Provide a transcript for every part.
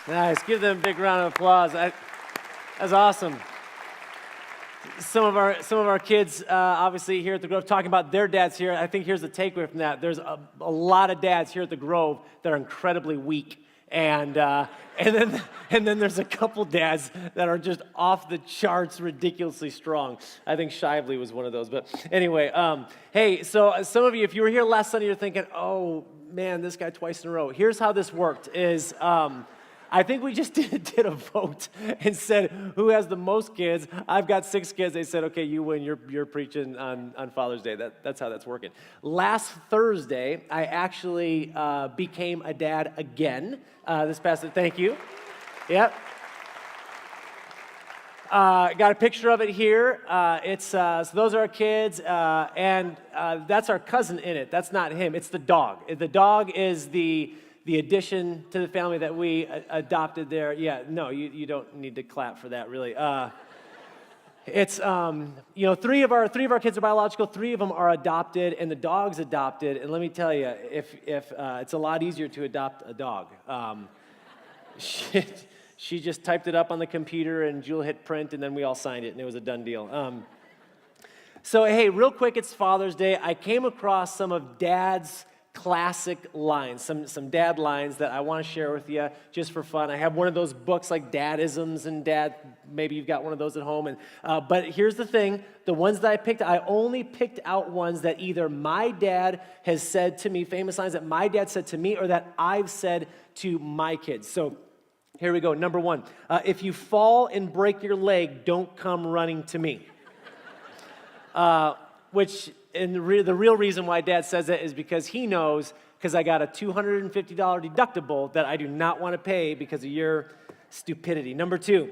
Nice. Give them a big round of applause. That's awesome. Some of our kids, obviously here at the Grove, talking about their dads here. I think here's the takeaway from that. There's a lot of dads here at the Grove that are incredibly weak, and then there's a couple dads that are just off the charts, ridiculously strong. I think Shively was one of those. But anyway, hey, so some of you, if you were here last Sunday, you're thinking, oh man, this guy twice in a row. Here's how this worked: is I think we just did a vote and said, who has the most kids? I've got 6 kids. They said, okay, you win. You're preaching on Father's Day. That's how that's working. Last Thursday, I actually became a dad again. This past, thank you. Yep. Got a picture of it here. So those are our kids, and that's our cousin in it. That's not him. It's the dog. The dog is the addition to the family that we adopted there. Yeah, no, you don't need to clap for that, really. It's 3 of our kids are biological, 3 of them are adopted, and the dog's adopted. And let me tell you, if it's a lot easier to adopt a dog. She just typed it up on the computer, and Jewel hit print, and then we all signed it, and it was a done deal. So hey, real quick, it's Father's Day. I came across some of Dad's classic lines, some dad lines that I want to share with you just for fun. I have one of those books like Dadisms and Dad. Maybe you've got one of those at home. But here's the thing: the ones that I picked, I only picked out ones that either my dad has said to me, famous lines that my dad said to me, or that I've said to my kids. So here we go. Number 1: if you fall and break your leg, don't come running to me. And the real reason why Dad says that is because he knows, because I got a $250 deductible that I do not want to pay because of your stupidity. Number 2,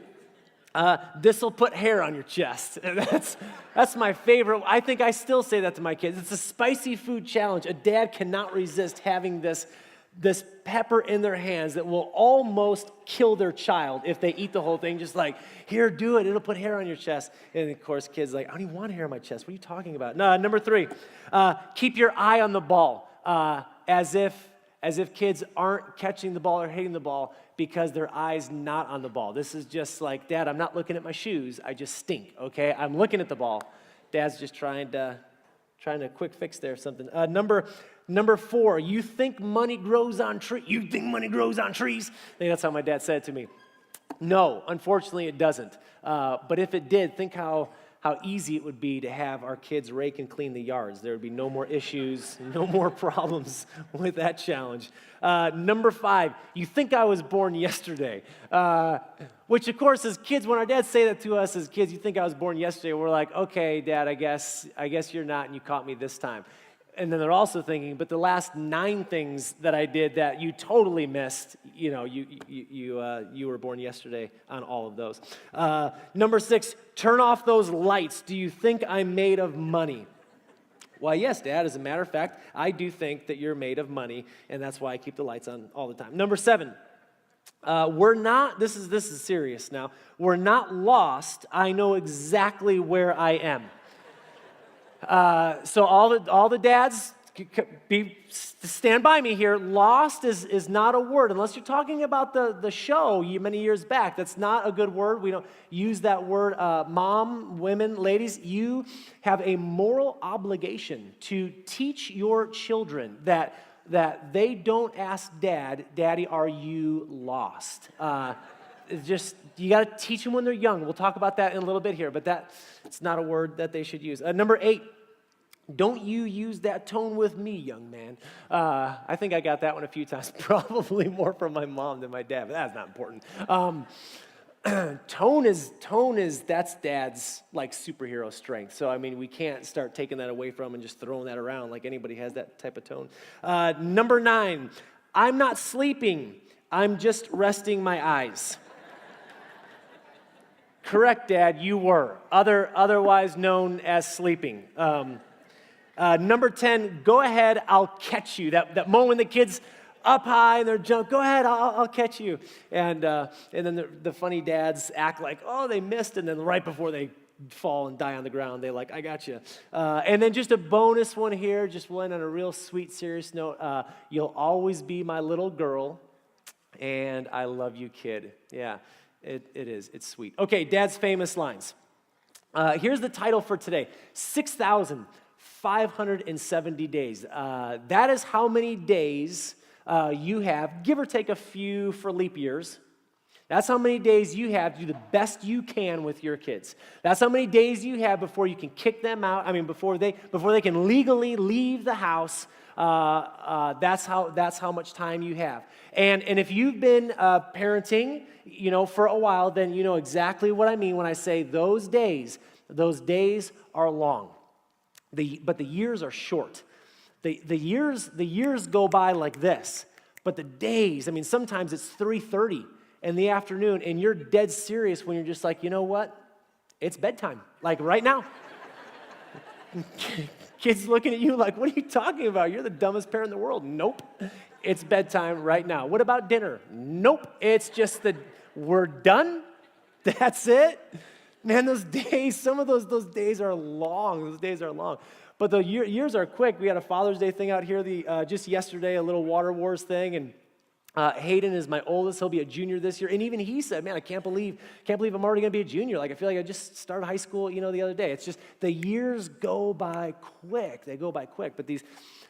this will put hair on your chest. That's my favorite. I think I still say that to my kids. It's a spicy food challenge. A dad cannot resist having this pepper in their hands that will almost kill their child if they eat the whole thing. Just like, here, do it. It'll put hair on your chest. And of course, kids like, I don't even want hair on my chest. What are you talking about? No, number 3, keep your eye on the ball, as if kids aren't catching the ball or hitting the ball because their eye's not on the ball. This is just like, Dad, I'm not looking at my shoes. I just stink. Okay, I'm looking at the ball. Dad's just trying to quick fix there or something. Number 4, you think money grows on trees? You think money grows on trees? I think that's how my dad said it to me. No, unfortunately it doesn't. But if it did, think how easy it would be to have our kids rake and clean the yards. There would be no more issues, no more problems with that challenge. Number 5, you think I was born yesterday. Which, of course, as kids, when our dads say that to us as kids, you think I was born yesterday, we're like, okay, Dad, I guess you're not, and you caught me this time. And then they're also thinking, but the last 9 things that I did that you totally missed, you were born yesterday on all of those. Number 6, turn off those lights. Do you think I'm made of money? Why, yes, Dad. As a matter of fact, I do think that you're made of money, and that's why I keep the lights on all the time. Number 7, we're not, this is serious now, we're not lost. I know exactly where I am. So all the dads, stand by me here. Lost is not a word, unless you're talking about the show many years back. That's not a good word. We don't use that word. Mom, women, ladies, you have a moral obligation to teach your children that they don't ask Daddy, are you lost? You got to teach them when they're young. We'll talk about that in a little bit here, but it's not a word that they should use. Number 8, don't you use that tone with me, young man. I think I got that one a few times, probably more from my mom than my dad, but that's not important. Tone is that's Dad's like superhero strength. So I mean, we can't start taking that away from him and just throwing that around like anybody has that type of tone. Number 9, I'm not sleeping. I'm just resting my eyes. Correct, Dad, you were. Otherwise known as sleeping. Number 10, go ahead, I'll catch you. That moment when the kid's up high and they're jumping, go ahead, I'll catch you. And then the funny dads act like, oh, they missed, and then right before they fall and die on the ground, they're like, I got you. And then just a bonus one here, just one on a real sweet, serious note. You'll always be my little girl. And I love you, kid. Yeah, it is. It's sweet. Okay, Dad's famous lines. Here's the title for today: 6,570 days. That is how many days you have, give or take a few for leap years. That's how many days you have to do the best you can with your kids. That's how many days you have before you can kick them out. I mean, before they can legally leave the house. That's how much time you have. And if you've been parenting, for a while, then you know exactly what I mean when I say those days are long. But the years are short. The years go by like this. But the days, I mean, sometimes it's 3:30 in the afternoon, and you're dead serious when you're just like, you know what? It's bedtime, like right now. Kids looking at you like, what are you talking about? You're the dumbest parent in the world. Nope, it's bedtime right now. What about dinner? Nope, it's just we're done. That's it. Man, those days, some of those days are long. Those days are long. But the years are quick. We had a Father's Day thing out here just yesterday, a little Water Wars thing, and Hayden is my oldest. He'll be a junior this year. And even he said, man, I can't believe I'm already going to be a junior. Like, I feel like I just started high school, the other day. It's just the years go by quick. They go by quick, but these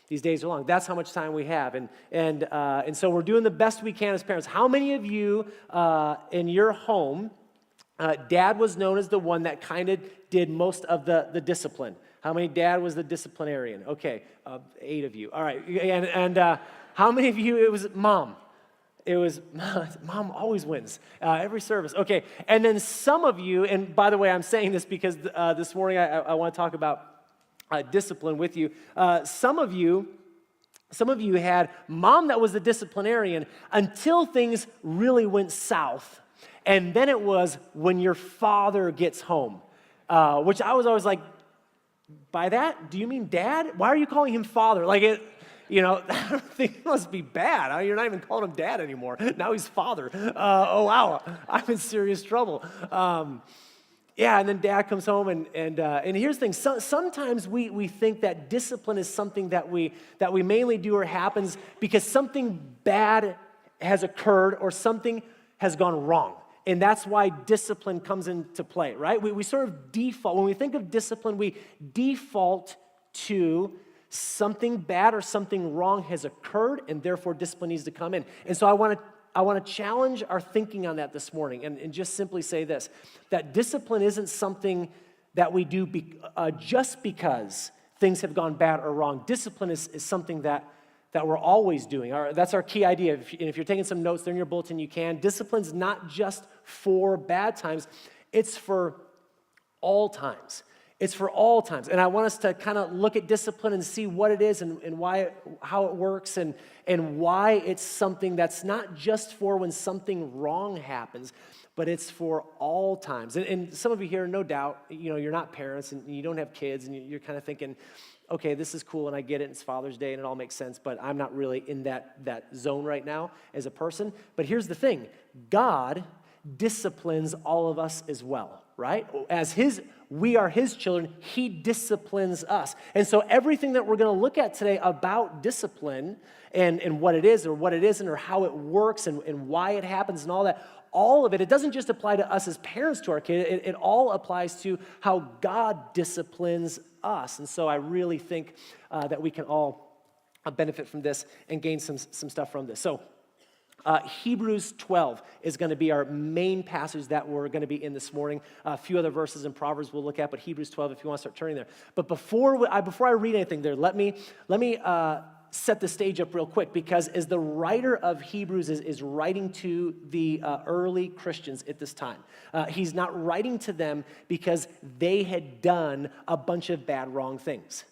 days are long. That's how much time we have. And so we're doing the best we can as parents. How many of you in your home, Dad was known as the one that kind of did most of the discipline? How many? Dad was the disciplinarian. Okay, 8 of you. All right. And how many of you, it was Mom? It was, Mom always wins every service. Okay, and then some of you, and by the way, I'm saying this because this morning I want to talk about discipline with you. Some of you had Mom that was the disciplinarian until things really went south. And then it was when your father gets home, which I was always like, by that, do you mean Dad? Why are you calling him father? Like it, I don't think it must be bad. You're not even calling him Dad anymore. Now he's father. Oh, wow, I'm in serious trouble. Yeah, and then Dad comes home, and here's the thing. Sometimes we think that discipline is something that we mainly do or happens because something bad has occurred or something has gone wrong. And that's why discipline comes into play, right? We sort of default. When we think of discipline, we default to something bad or something wrong has occurred, and therefore discipline needs to come in. And so I want to challenge our thinking on that this morning and just simply say this, that discipline isn't something that we do just because things have gone bad or wrong. Discipline is something that we're always doing. That's our key idea. If you're taking some notes there in your bulletin, you can. Discipline's not just for bad times. It's for all times. It's for all times. And I want us to kind of look at discipline and see what it is and how it works and why it's something that's not just for when something wrong happens, but it's for all times. And some of you here, no doubt, you're not parents and you don't have kids and you're kind of thinking, okay, this is cool and I get it, it's Father's Day and it all makes sense, but I'm not really in that zone right now as a person. But here's the thing, God disciplines all of us as well, right? We are His children, He disciplines us. And so everything that we're going to look at today about discipline and what it is or what it isn't or how it works and why it happens and all that, all of it doesn't just apply to us as parents to our kid, it all applies to how God disciplines us. And so I really think that we can all benefit from this and gain some stuff from this. So Hebrews 12 is going to be our main passage that we're going to be in this morning. A few other verses in Proverbs we'll look at, but Hebrews 12 if you want to start turning there. But before I read anything there, let me set the stage up real quick, because as the writer of Hebrews is writing to the early Christians at this time, he's not writing to them because they had done a bunch of bad, wrong things.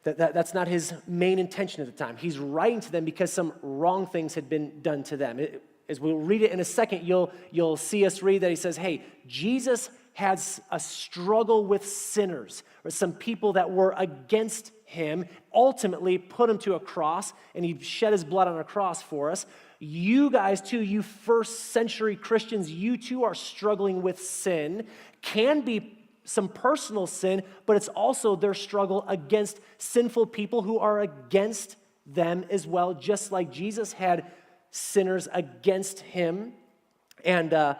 That's not his main intention at the time. He's writing to them because some wrong things had been done to them. As we'll read it in a second, you'll see us read that he says, hey, Jesus has a struggle with sinners, or some people that were against him, ultimately put him to a cross, and he shed his blood on a cross for us. You guys too, you first century Christians, you too are struggling with sin. Can be some personal sin, but it's also their struggle against sinful people who are against them as well, just like Jesus had sinners against him. And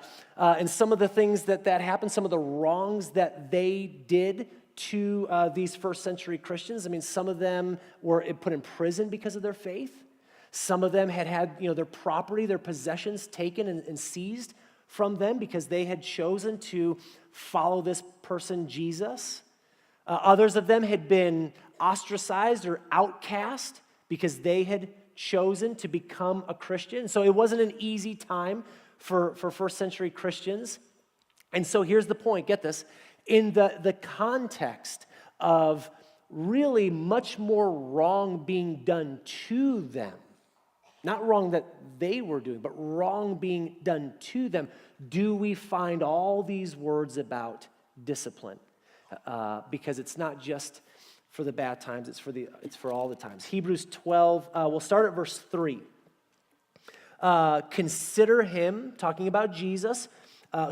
some of the things that happened, some of the wrongs that they did to these first century Christians. I mean, some of them were put in prison because of their faith. Some of them had their property, their possessions taken and seized from them because they had chosen to follow this person, Jesus. Others of them had been ostracized or outcast because they had chosen to become a Christian. So it wasn't an easy time for first century Christians. And so here's the point, get this, in the context of really much more wrong being done to them, not wrong that they were doing, but wrong being done to them, do we find all these words about discipline? Because it's not just for the bad times, it's for all the times. Hebrews 12, we'll start at verse 3. Consider him, talking about Jesus,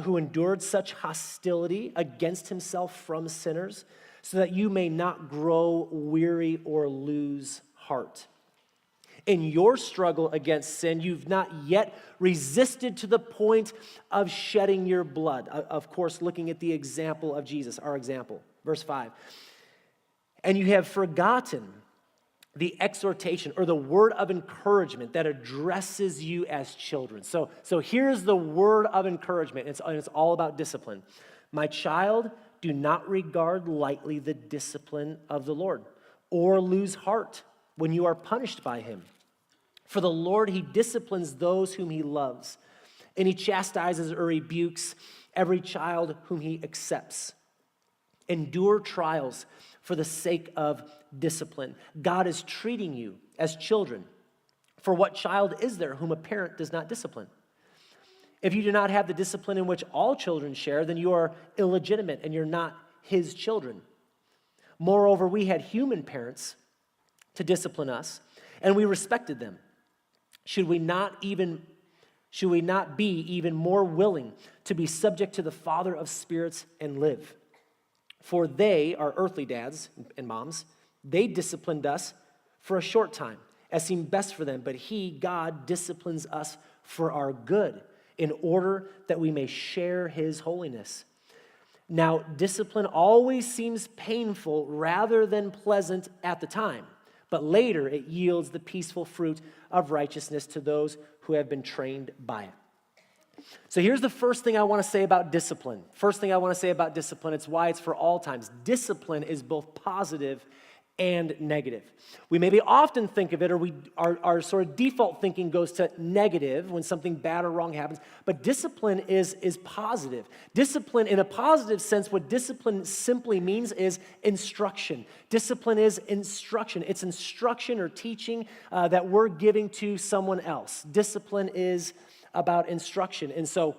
who endured such hostility against himself from sinners, so that you may not grow weary or lose heart. In your struggle against sin, you've not yet resisted to the point of shedding your blood. Of course, looking at the example of Jesus, our example. Verse 5. And you have forgotten the exhortation or the word of encouragement that addresses you as children. So here's the word of encouragement, and it's all about discipline. My child, do not regard lightly the discipline of the Lord, or lose heart when you are punished by him. For the Lord, he disciplines those whom he loves, and he chastises or rebukes every child whom he accepts. Endure trials for the sake of discipline. God is treating you as children. For what child is there whom a parent does not discipline? If you do not have the discipline in which all children share, then you are illegitimate and you're not his children. Moreover, we had human parents to discipline us, and we respected them. Should we not be even more willing to be subject to the Father of spirits and live? For they, our earthly dads and moms, they disciplined us for a short time, as seemed best for them, but he, God, disciplines us for our good, in order that we may share his holiness. Now, discipline always seems painful rather than pleasant at the time, but later it yields the peaceful fruit of righteousness to those who have been trained by it. So here's the first thing I want to say about discipline. It's why it's for all times. Discipline is both positive and negative. We maybe often think of it, or our sort of default thinking goes to negative when something bad or wrong happens, but discipline is positive. Discipline, in a positive sense, what discipline simply means is instruction. Discipline is instruction. It's instruction or teaching that we're giving to someone else. Discipline is about instruction. And so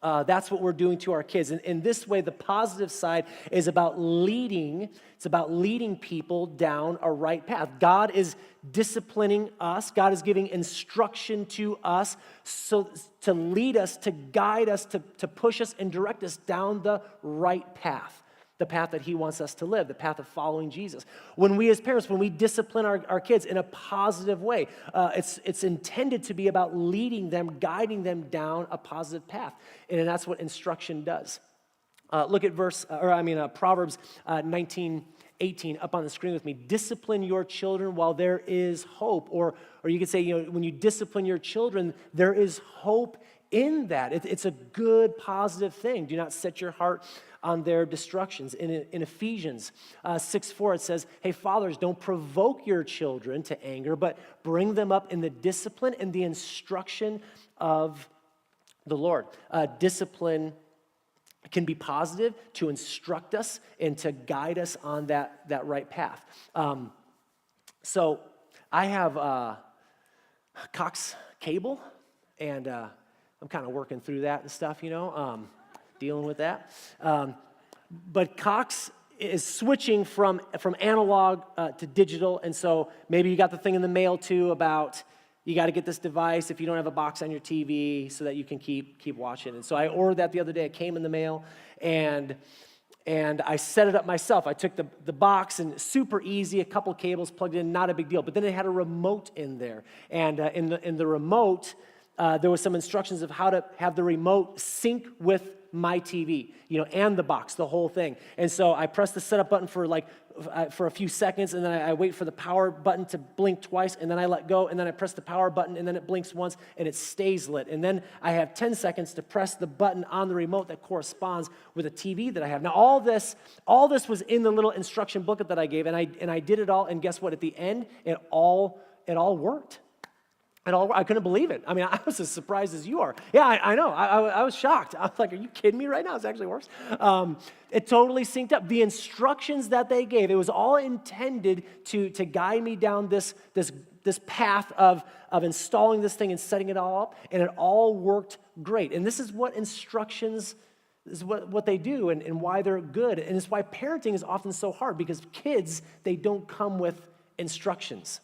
that's what we're doing to our kids. And in this way, the positive side is about leading. It's about leading people down a right path. God is disciplining us. God is giving instruction to us so to lead us, to guide us, to push us and direct us down the right path. The path that he wants us to live, the path of following Jesus. When we as parents, when we discipline our kids in a positive way, it's intended to be about leading them, guiding them down a positive path. And that's what instruction does. Look at Proverbs 19:18 up on the screen with me. Discipline your children while there is hope. Or you could say, when you discipline your children, there is hope in that. It's a good, positive thing. Do not set your heart on their destructions. In Ephesians 6:4, it says, hey, fathers, don't provoke your children to anger, but bring them up in the discipline and the instruction of the Lord. Discipline can be positive to instruct us and to guide us on that right path. So I have Cox cable, and I'm kind of working through that and stuff, dealing with that. But Cox is switching from analog to digital, and so maybe you got the thing in the mail too about you got to get this device if you don't have a box on your TV so that you can keep watching. And so I ordered that the other day. It came in the mail, and and I set it up myself. I took the box, and super easy, a couple cables plugged in, not a big deal. But then it had a remote in there. And in the remote, there was some instructions of how to have the remote sync with my TV, and the box, the whole thing. And so I press the setup button for a few seconds, and then I wait for the power button to blink twice, and then I let go, and then I press the power button, and then it blinks once, and it stays lit. And then I have 10 seconds to press the button on the remote that corresponds with a TV that I have. Now, all this was in the little instruction booklet that I gave, and I did it all, and guess what? At the end, it all worked. I couldn't believe it. I mean, I was as surprised as you are. Yeah, I know. I was shocked. I was like, are you kidding me right now? It actually works. It totally synced up. The instructions that they gave, it was all intended to guide me down this path of installing this thing and setting it all up, and it all worked great. And this is what instructions, this is what they do and why they're good. And it's why parenting is often so hard, because kids, they don't come with instructions.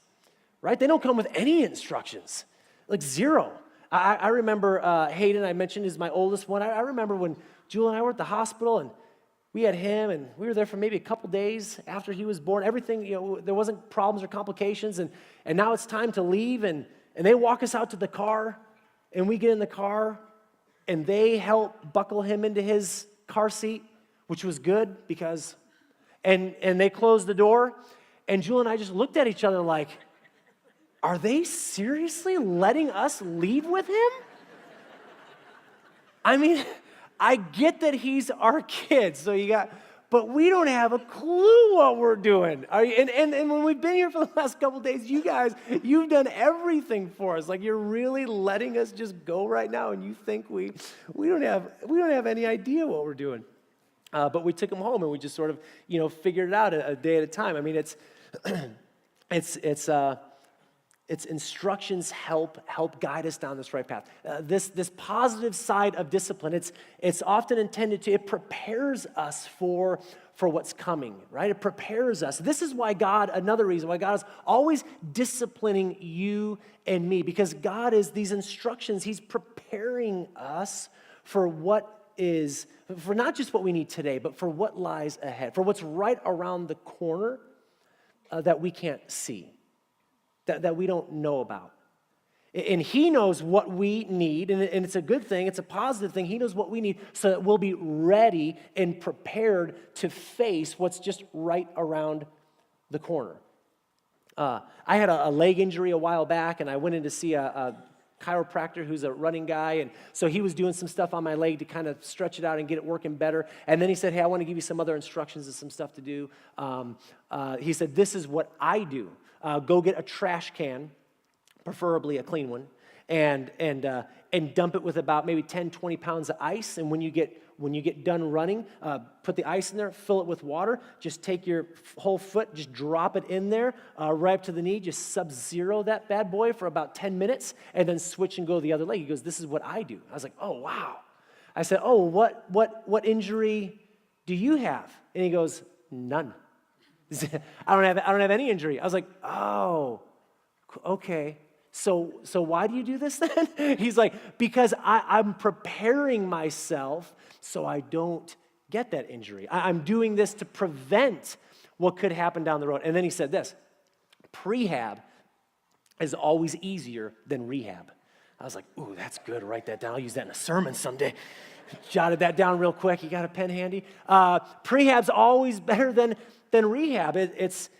Right? They don't come with any instructions, like zero. I remember Hayden, I mentioned, is my oldest one. I remember when Jewel and I were at the hospital, and we had him, and we were there for maybe a couple days after he was born. Everything, there wasn't problems or complications, and now it's time to leave, and they walk us out to the car, and we get in the car, and they help buckle him into his car seat, which was good because, and they closed the door, and Jewel and I just looked at each other like, are they seriously letting us leave with him? I mean, I get that he's our kid, but we don't have a clue what we're doing. And when we've been here for the last couple days, you guys, you've done everything for us. Like, you're really letting us just go right now, and you think we don't have any idea what we're doing. But we took him home, and we just sort of, figured it out a day at a time. I mean, Its instructions help guide us down this right path. This positive side of discipline, it's often intended it prepares us for what's coming, right? It prepares us. This is why another reason why God is always disciplining you and me, because God is, these instructions, He's preparing us for for not just what we need today, but for what lies ahead, for what's right around the corner that we can't see. That we don't know about. And He knows what we need, and it's a good thing, it's a positive thing. He knows what we need so that we'll be ready and prepared to face what's just right around the corner. I had a leg injury a while back, and I went in to see a chiropractor who's a running guy, and so he was doing some stuff on my leg to kind of stretch it out and get it working better. And then he said, hey, I want to give you some other instructions and some stuff to do. He said, this is what I do. Go get a trash can, preferably a clean one, and dump it with about maybe 10, 20 pounds of ice. And when you get done running, put the ice in there, fill it with water. Just take your whole foot, just drop it in there, right up to the knee. Just sub-zero that bad boy for about 10 minutes, and then switch and go the other leg. He goes, this is what I do. I was like, oh, wow. I said, oh, what injury do you have? And he goes, none. I don't have any injury. I was like, oh, okay. So why do you do this then? He's like, because I'm preparing myself so I don't get that injury. I'm doing this to prevent what could happen down the road. And then he said this, prehab is always easier than rehab. I was like, ooh, that's good. Write that down. I'll use that in a sermon someday. Jotted that down real quick. You got a pen handy? Prehab's always better than rehab. It's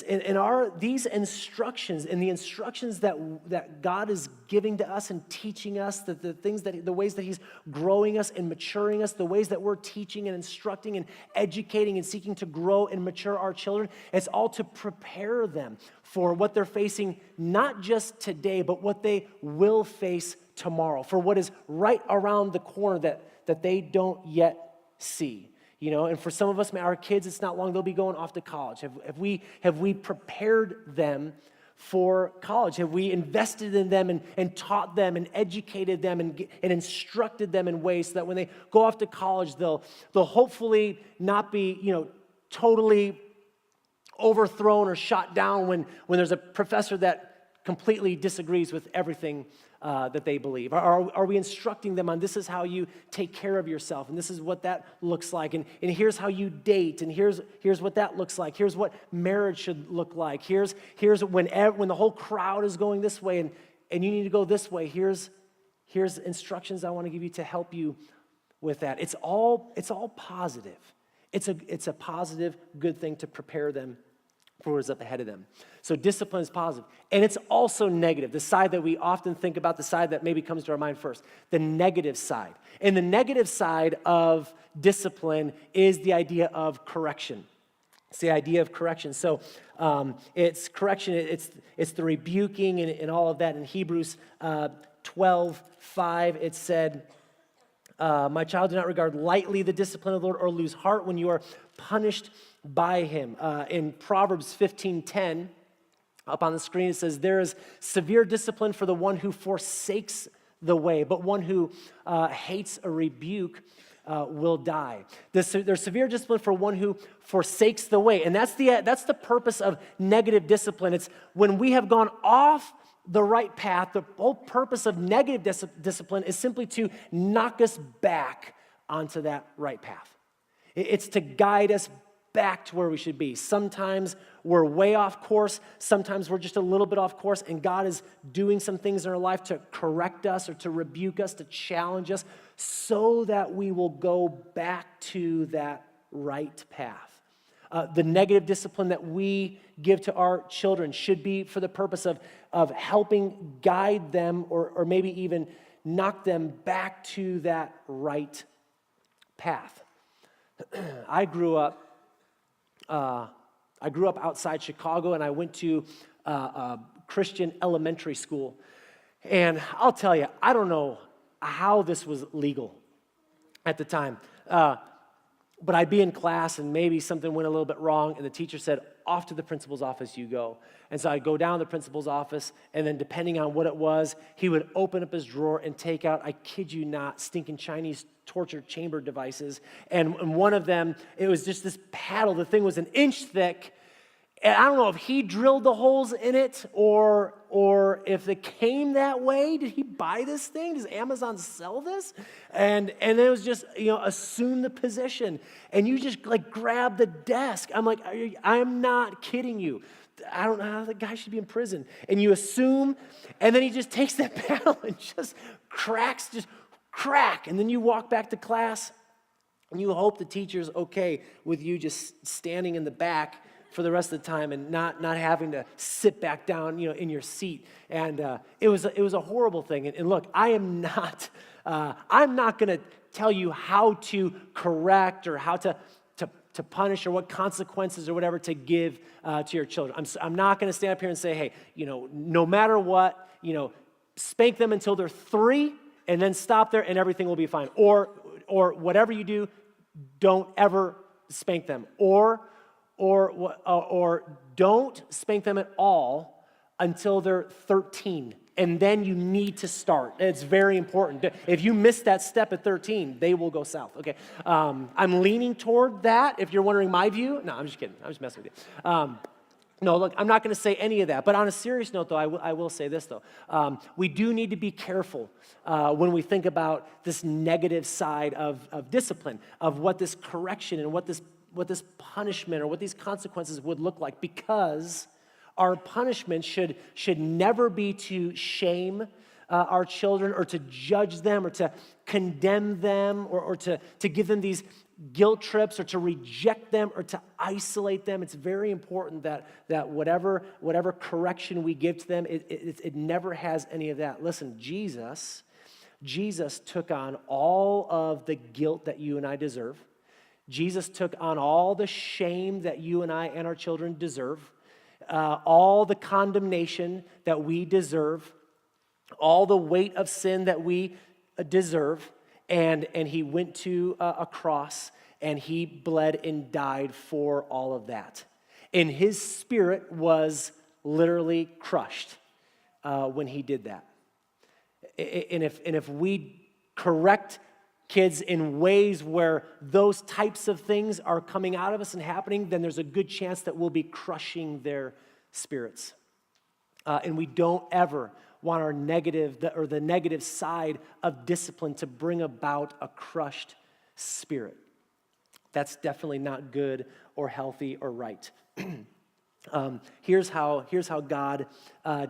in these instructions, and the instructions that God is giving to us and teaching us, the ways that He's growing us and maturing us, the ways that we're teaching and instructing and educating and seeking to grow and mature our children. It's all to prepare them for what they're facing, not just today, but what they will face tomorrow, for what is right around the corner that they don't yet see. And for some of us, our kids, it's not long, they'll be going off to college. Have we prepared them for college? Have we invested in them and taught them and educated them and instructed them in ways so that when they go off to college, they'll hopefully not be, totally overthrown or shot down when there's a professor that completely disagrees with everything that they believe? Are we instructing them on this is how you take care of yourself, and this is what that looks like, and here's how you date, and here's what that looks like, here's what marriage should look like, here's when the whole crowd is going this way, and you need to go this way, here's instructions I want to give you to help you with that. It's all positive. It's a positive, good thing to prepare them for what's up ahead of them. So discipline is positive. And it's also negative, the side that we often think about, the side that maybe comes to our mind first, the negative side. And the negative side of discipline is the idea of correction. It's the idea of correction. So it's correction, it's the rebuking and all of that. In Hebrews 12:5, it said, my child, do not regard lightly the discipline of the Lord or lose heart when you are punished by him. In Proverbs 15:10, up on the screen, it says, there is severe discipline for the one who forsakes the way, but one who hates a rebuke will die. There's severe discipline for one who forsakes the way. And that's the purpose of negative discipline. It's when we have gone off the right path. The whole purpose of negative discipline is simply to knock us back onto that right path. It's to guide us back to where we should be. Sometimes we're way off course. Sometimes we're just a little bit off course, and God is doing some things in our life to correct us or to rebuke us, to challenge us, so that we will go back to that right path. The negative discipline that we give to our children should be for the purpose of helping guide them or maybe even knock them back to that right path. I grew up outside Chicago, and I went to a Christian elementary school. And I'll tell you, I don't know how this was legal at the time. But I'd be in class, and maybe something went a little bit wrong, and the teacher said, off to the principal's office you go. And so I'd go down to the principal's office, and then depending on what it was, he would open up his drawer and take out, I kid you not, stinking Chinese torture chamber devices. And one of them, it was just this paddle. The thing was an inch thick. And I don't know if he drilled the holes in it or if it came that way. Did he buy this thing? Does Amazon sell this? And it was just, assume the position. And you just like grab the desk. I'm like, I'm not kidding you. I don't know how the guy should be in prison. And you assume, and then he just takes that paddle and just cracks, just crack. And then you walk back to class and you hope the teacher's okay with you just standing in the back for the rest of the time and not having to sit back down, in your seat. And it was a horrible thing. And look, I'm not going to tell you how to correct or how to punish or what consequences or whatever to give to your children. I'm not going to stand up here and say, hey, no matter what, spank them until they're 3 and then stop there and everything will be fine. Or whatever you do, don't ever spank them. Or don't spank them at all until they're 13. And then you need to start. It's very important. If you miss that step at 13, they will go south. Okay, I'm leaning toward that. If you're wondering my view, no, I'm just kidding. I'm just messing with you. No, look, I'm not going to say any of that. But on a serious note, though, I will say this, though. We do need to be careful when we think about this negative side of discipline, of what this correction and what this punishment or what these consequences would look like, because our punishment should never be to shame our children or to judge them or to condemn them or to give them these guilt trips or to reject them or to isolate them. It's very important that whatever correction we give to them, it never has any of that. Listen, Jesus took on all of the guilt that you and I deserve. Jesus took on all the shame that you and I and our children deserve, all the condemnation that we deserve, all the weight of sin that we deserve, and he went to a cross, and he bled and died for all of that. And his spirit was literally crushed when he did that. And if we correct kids in ways where those types of things are coming out of us and happening, then there's a good chance that we'll be crushing their spirits. And we don't ever want our the negative side of discipline to bring about a crushed spirit. That's definitely not good or healthy or right. Here's how God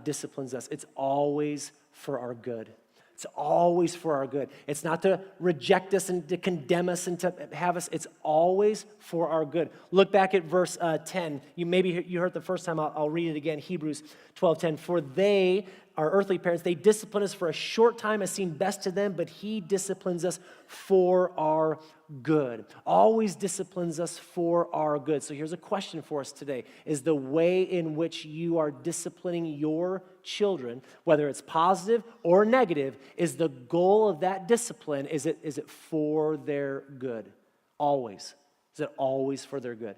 disciplines us. It's always for our good. It's always for our good. It's not to reject us and to condemn us and to have us. It's always for our good. Look back at verse 10. Maybe you heard it the first time. I'll read it again. Hebrews 12:10. For they, our earthly parents, they discipline us for a short time as seemed best to them, but he disciplines us for our good. Always disciplines us for our good. So here's a question for us today. Is the way in which you are disciplining your children, whether it's positive or negative, is the goal of that discipline, is it for their good? Always. Is it always for their good?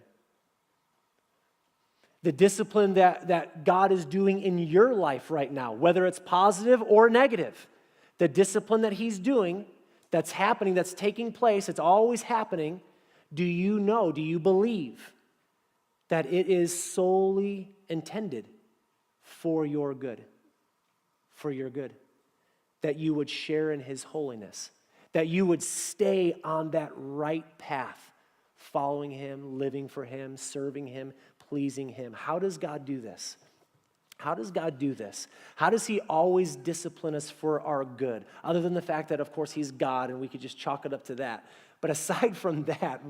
The discipline that God is doing in your life right now, whether it's positive or negative, the discipline that he's doing, that's happening, that's taking place, it's always happening, do you believe that it is solely intended for your good? For your good. That you would share in his holiness, that you would stay on that right path, following him, living for him, serving him, pleasing him. How does God do this? How does God do this? How does he always discipline us for our good? Other than the fact that, of course, he's God and we could just chalk it up to that. But aside from that,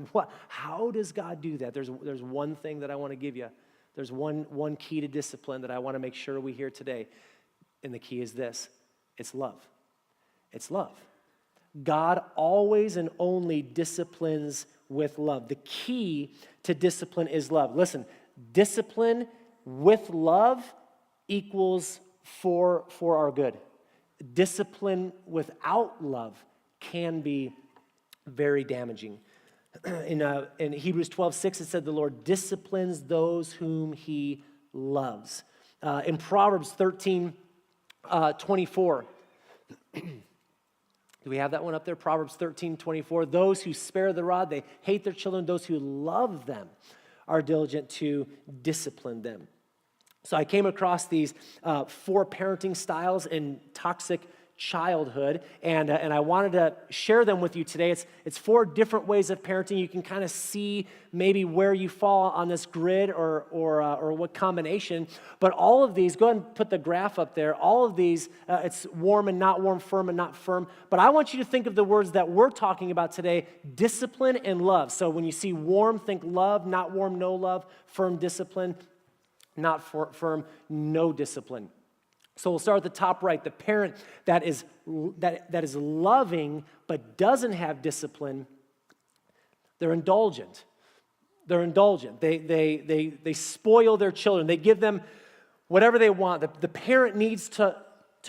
how does God do that? There's one thing that I want to give you. There's one key to discipline that I want to make sure we hear today. And the key is this. It's love. It's love. God always and only disciplines with love. The key to discipline is love. Listen, discipline with love equals for our good. Discipline without love can be very damaging. In Hebrews 12:6, it said the Lord disciplines those whom he loves. In Proverbs 13:24, do we have that one up there? Proverbs 13:24. Those who spare the rod, they hate their children. Those who love them are diligent to discipline them. So I came across these 4 parenting styles in toxic childhood, and I wanted to share them with you today. It's 4 different ways of parenting. You can kind of see maybe where you fall on this grid or what combination. But all of these, go ahead and put the graph up there. All of these, it's warm and not warm, firm and not firm. But I want you to think of the words that we're talking about today: discipline and love. So when you see warm, think love; not warm, no love; firm, discipline; not firm, no discipline. So we'll start at the top right. The parent that is loving but doesn't have discipline, they're indulgent. They're indulgent. They spoil their children. They give them whatever they want. The parent needs to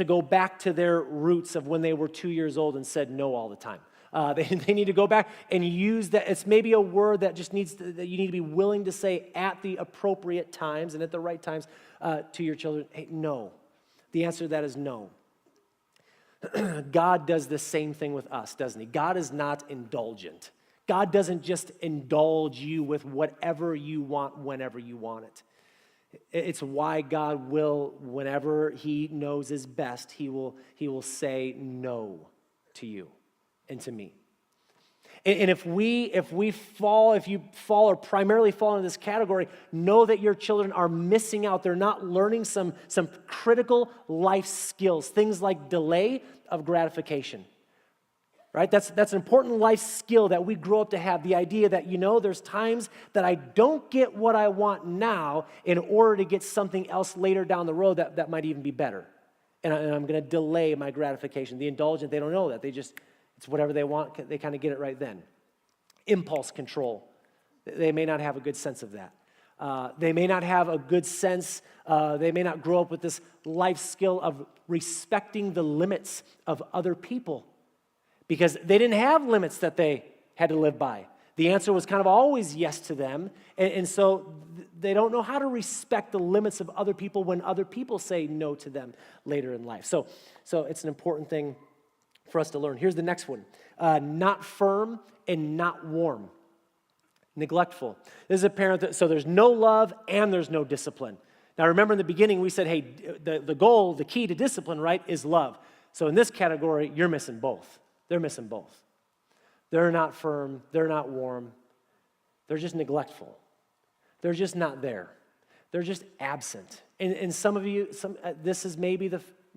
go back to their roots of when they were 2 years old and said no all the time. They need to go back and use that. It's maybe a word that just that you need to be willing to say at the appropriate times and at the right times to your children. Hey, no. The answer to that is no. God does the same thing with us, doesn't he? God is not indulgent. God doesn't just indulge you with whatever you want whenever you want it. It's why God will, whenever he knows is best, he will say no to you and to me. And if you fall or primarily fall into this category, know that your children are missing out. They're not learning some critical life skills, things like delay of gratification. Right? That's an important life skill that we grow up to have. The idea that, there's times that I don't get what I want now in order to get something else later down the road that might even be better. And I'm going to delay my gratification. The indulgent, they don't know that. It's whatever they want. They kind of get it right then. Impulse control. They may not have a good sense of that. They may not have a good sense. They may not grow up with this life skill of respecting the limits of other people because they didn't have limits that they had to live by. The answer was kind of always yes to them. And so they don't know how to respect the limits of other people when other people say no to them later in life. So it's an important thing for us to learn. Here's the next one. Not firm and not warm. Neglectful. This is a parent so there's no love and there's no discipline. Now, remember in the beginning, we said, hey, the goal, the key to discipline, right, is love. So in this category, you're missing both. They're missing both. They're not firm. They're not warm. They're just neglectful. They're just not there. They're just absent. And some of you, this is maybe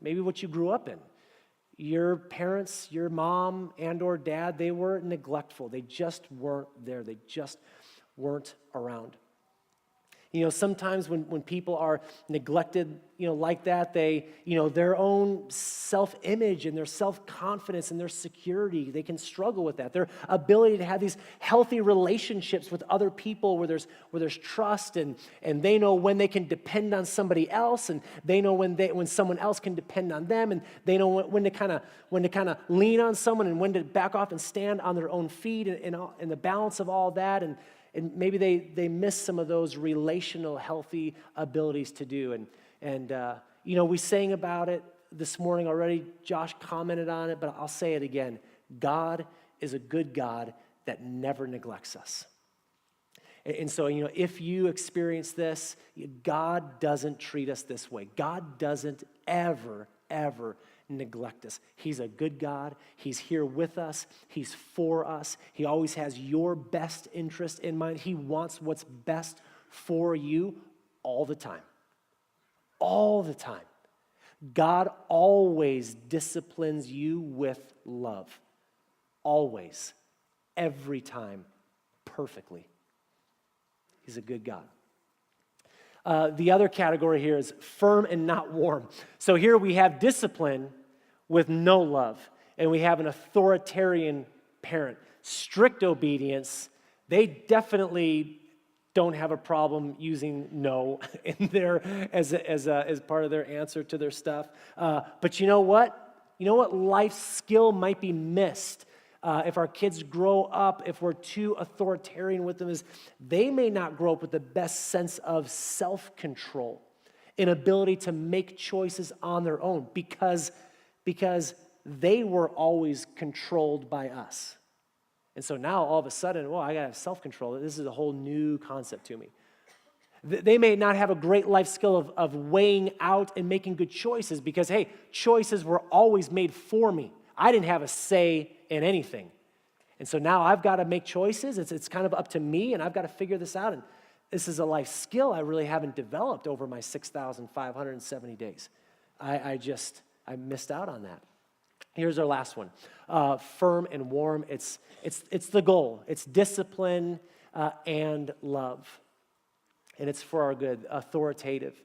what you grew up in. Your parents, your mom and or dad, they were neglectful. They just weren't there. They just weren't around. Sometimes when people are neglected, like that, they, their own self-image and their self-confidence and their security, they can struggle with that. Their ability to have these healthy relationships with other people where there's trust and they know when they can depend on somebody else, and they know when someone else can depend on them, and they know when to kind of lean on someone and when to back off and stand on their own feet, and the balance of all that, and maybe they miss some of those relational, healthy abilities to do. And we sang about it this morning already. Josh commented on it, but I'll say it again. God is a good God that never neglects us. And so, if you experience this, God doesn't treat us this way. God doesn't ever neglect us. He's a good God. He's here with us. He's for us. He always has your best interest in mind. He wants what's best for you all the time. All the time. God always disciplines you with love. Always. Every time. Perfectly. He's a good God. The other category here is firm and not warm. So here we have discipline with no love, and we have an authoritarian parent. Strict obedience, they definitely don't have a problem using no in there as part of their answer to their stuff. But you know what? Life skill might be missed if our kids grow up, if we're too authoritarian with them, is they may not grow up with the best sense of self-control, an ability to make choices on their own because they were always controlled by us. And so now all of a sudden, I got to have self-control. This is a whole new concept to me. They may not have a great life skill of weighing out and making good choices because, hey, choices were always made for me. I didn't have a say in anything. And so now I've got to make choices. It's kind of up to me, and I've got to figure this out. And this is a life skill I really haven't developed over my 6,570 days. I missed out on that. Here's our last one. Firm and warm. It's the goal. It's discipline and love. And it's for our good, authoritative.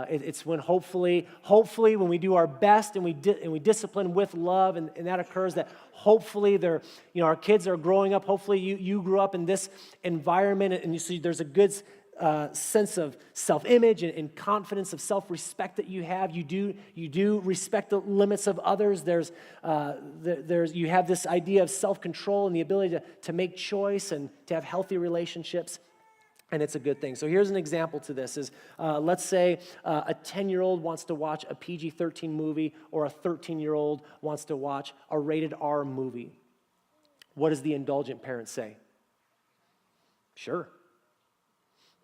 It's when hopefully when we do our best and we discipline with love, and that occurs, that hopefully our kids are growing up. Hopefully you grew up in this environment, and you see there's a good sense of self-image and confidence, of self-respect that you have. You do respect the limits of others. You have this idea of self-control and the ability to make choice and to have healthy relationships. And it's a good thing. So here's an example to this is, let's say a 10-year-old wants to watch a PG-13 movie, or a 13-year-old wants to watch a rated R movie. What does the indulgent parent say? Sure.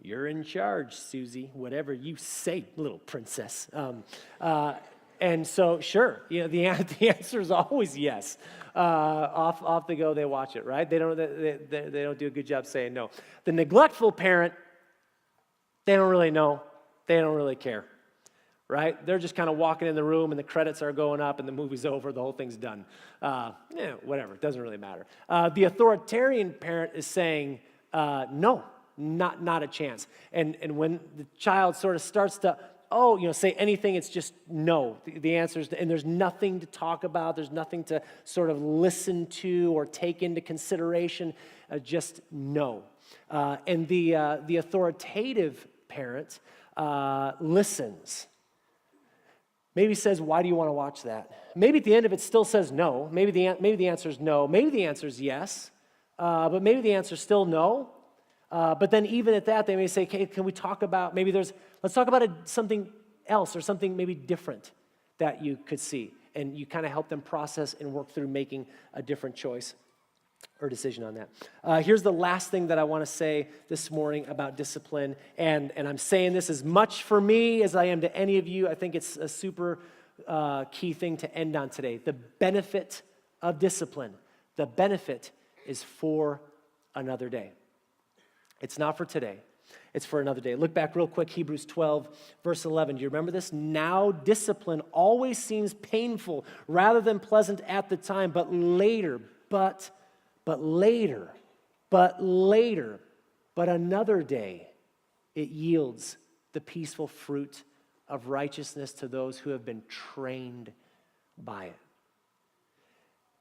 You're in charge, Susie. Whatever you say, little princess. And so, sure, the answer is always yes. Off they go, they watch it, right? They don't do a good job saying no. The neglectful parent, they don't really know. They don't really care, right? They're just kind of walking in the room, and the credits are going up, and the movie's over, the whole thing's done. Whatever, it doesn't really matter. The authoritarian parent is saying, no, not a chance. And when the child sort of starts to say anything, it's just no. The answer is, and there's nothing to talk about. There's nothing to sort of listen to or take into consideration. Just no. And the authoritative parent listens. Maybe says, why do you want to watch that? Maybe at the end of it still says no. Maybe the answer is no. Maybe the answer is yes. But maybe the answer is still no. But then even at that, they may say, okay, can we talk about, let's talk about something else or something maybe different that you could see. And you kind of help them process and work through making a different choice. or decision on that. Here's the last thing that I want to say this morning about discipline, and I'm saying this as much for me as I am to any of you. I think it's a super key thing to end on today. The benefit of discipline. The benefit is for another day. It's not for today. It's for another day. Look back real quick, Hebrews 12, verse 11. Do you remember this? Now discipline always seems painful rather than pleasant at the time, but later, but another day, it yields the peaceful fruit of righteousness to those who have been trained by it.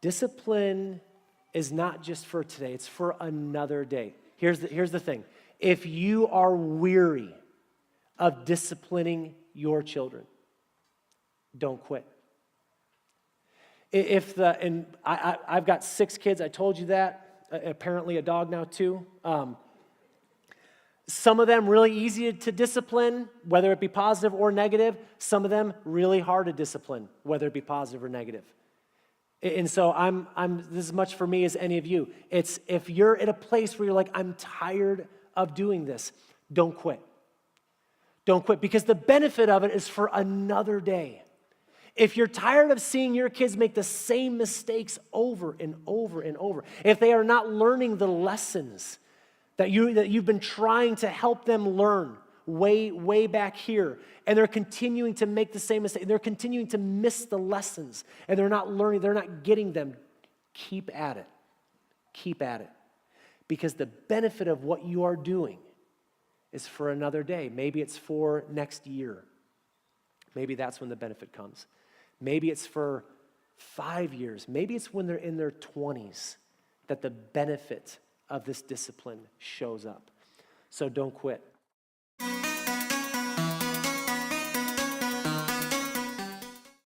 Discipline is not just for today, it's for another day. Here's the thing. If you are weary of disciplining your children, don't quit. I've got 6 kids, I told you that, apparently a dog now too. Some of them really easy to discipline, whether it be positive or negative. Some of them really hard to discipline, whether it be positive or negative. And so this is much for me as any of you. It's if you're at a place where you're like, I'm tired of doing this, don't quit. Don't quit, because the benefit of it is for another day. If you're tired of seeing your kids make the same mistakes over and over and over, if they are not learning the lessons that you've been trying to help them learn way back here, and they're continuing to make the same mistake, they're continuing to miss the lessons, and they're not learning, they're not getting them, keep at it. Keep at it. Because the benefit of what you are doing is for another day. Maybe it's for next year. Maybe that's when the benefit comes. Maybe it's for 5 years. Maybe it's when they're in their 20s that the benefit of this discipline shows up. So don't quit.